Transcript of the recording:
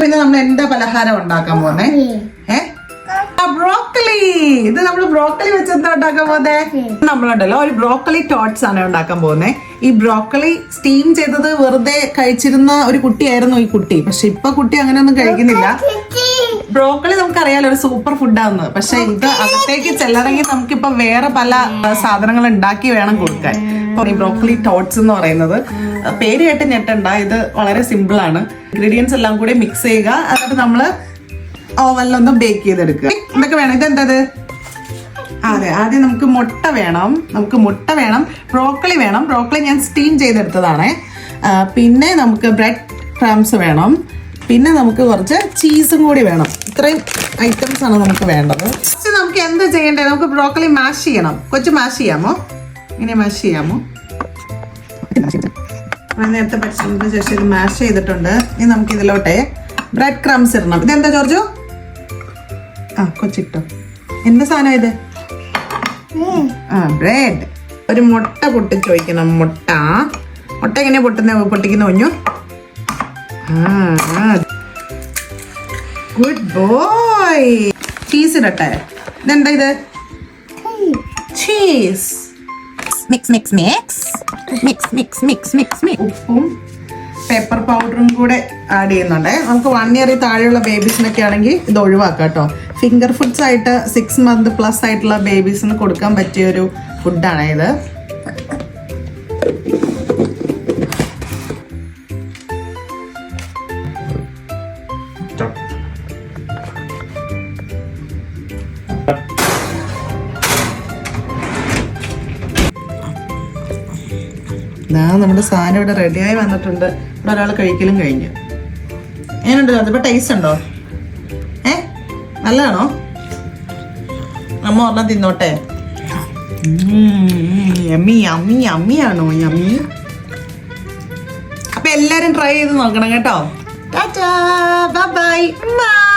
പിന്നെ നമ്മൾ എന്താ പലഹാരം ഉണ്ടാക്കാൻ പോന്നെ? ബ്രോക്കലി. ഇത് നമ്മൾ ബ്രോക്കലി വെച്ച് എന്താ ഉണ്ടാക്കാൻ പോന്നെ? നമ്മളുണ്ടല്ലോ ഒരു ബ്രോക്കലി ടോട്ട്സ് ആണ് ഉണ്ടാക്കാൻ പോകുന്നത്. ഈ ബ്രോക്കലി സ്റ്റീം ചെയ്തത് വെറുതെ കഴിച്ചിരുന്ന ഒരു കുട്ടിയായിരുന്നു ഈ കുട്ടി. പക്ഷെ ഇപ്പൊ കുട്ടി അങ്ങനെയൊന്നും കഴിക്കുന്നില്ല. ബ്രോക്കലി നമുക്കറിയാലോ ഒരു സൂപ്പർ ഫുഡാന്ന്. പക്ഷെ ഇത് അകത്തേക്ക് ചെല്ലണമെങ്കിൽ നമുക്കിപ്പോ വേറെ പല സാധനങ്ങൾ ഉണ്ടാക്കി വേണം കൊടുക്കാൻ. ഇപ്പൊ ഈ ബ്രോക്കലി ടോട്ട്സ് എന്ന് പറയുന്നത് പേര് കേട്ട് ഞെട്ടണ്ട, ഇത് വളരെ സിമ്പിൾ ആണ്. ഇൻഗ്രീഡിയൻസ് എല്ലാം കൂടി മിക്സ് ചെയ്യുക. എന്നിട്ട് നമ്മള് ഓവനിലൊന്ന് ബേക്ക് ചെയ്തെടുക്കുക. എന്തൊക്കെ വേണം? ഇതെന്തത്? അതെ, ആദ്യം നമുക്ക് മുട്ട വേണം, ബ്രോക്കലി വേണം. ബ്രോക്കലി ഞാൻ സ്റ്റീം ചെയ്തെടുത്തതാണ്. പിന്നെ നമുക്ക് ബ്രെഡ് ക്രംസ് വേണം. പിന്നെ നമുക്ക് കുറച്ച് ചീസും കൂടി വേണം. ഇത്രയും ഐറ്റംസ് ആണ് നമുക്ക് വേണ്ടത്. ഫസ്റ്റ് നമുക്ക് എന്താ ചെയ്യേണ്ടത്? നമുക്ക് ബ്രോക്കലി മാഷ് ചെയ്യണം. കൊച്ചു മാഷ് ചെയ്യാമോ? ഇങ്ങനെ മാഷ് ചെയ്യാമോ? നേരത്തെ പഠിച്ചതിന് ശേഷം ഇത് മാഷ് ചെയ്തിട്ടുണ്ട്. ഇനി നമുക്ക് ഇതിലോട്ടെ ബ്രെഡ് ക്രംസ് ഇടണം. ഇതെന്താ ജോർജു? കൊച്ചിട്ടോ. എന്ത് സാധനം ഇത്? ബ്രെഡ്. ഒരു മുട്ട പൊട്ടിച്ച് വയ്ക്കണം. മുട്ട എങ്ങനെയാ പൊട്ടിക്കുന്ന കുഞ്ഞു? Good boy. ചീസ് ഇടട്ടെ. ഇതെന്താ ഇത്? ചീസ്. ഉപ്പും പെപ്പർ പൗഡറും കൂടെ ആഡ് ചെയ്യുന്നുണ്ട്. നമുക്ക് 1 ഇയർ താഴെയുള്ള ബേബീസിനൊക്കെ ആണെങ്കിൽ ഇത് ഒഴിവാക്കാം കേട്ടോ. ഫിംഗർ ഫുഡ്സ് ആയിട്ട് 6 month പ്ലസ് ആയിട്ടുള്ള ബേബീസിന് കൊടുക്കാൻ പറ്റിയ ഒരു ഫുഡാണ് ഇത്. നമ്മുടെ സാധനം ഇവിടെ റെഡിയായി വന്നിട്ടുണ്ട്. ഇവിടെ ഒരാൾ കഴിക്കലും കഴിഞ്ഞു. എങ്ങനെയുണ്ട്? അതിപ്പോ ടേസ്റ്റ് ഉണ്ടോ? നല്ലതാണോ? അമ്മ ഒരെണ്ണം തിന്നോട്ടെ. യമ്മി യമ്മി യമ്മിയാണോ? യമ്മി. അപ്പൊ എല്ലാരും ട്രൈ ചെയ്ത് നോക്കണം കേട്ടോ. Tata, bye by.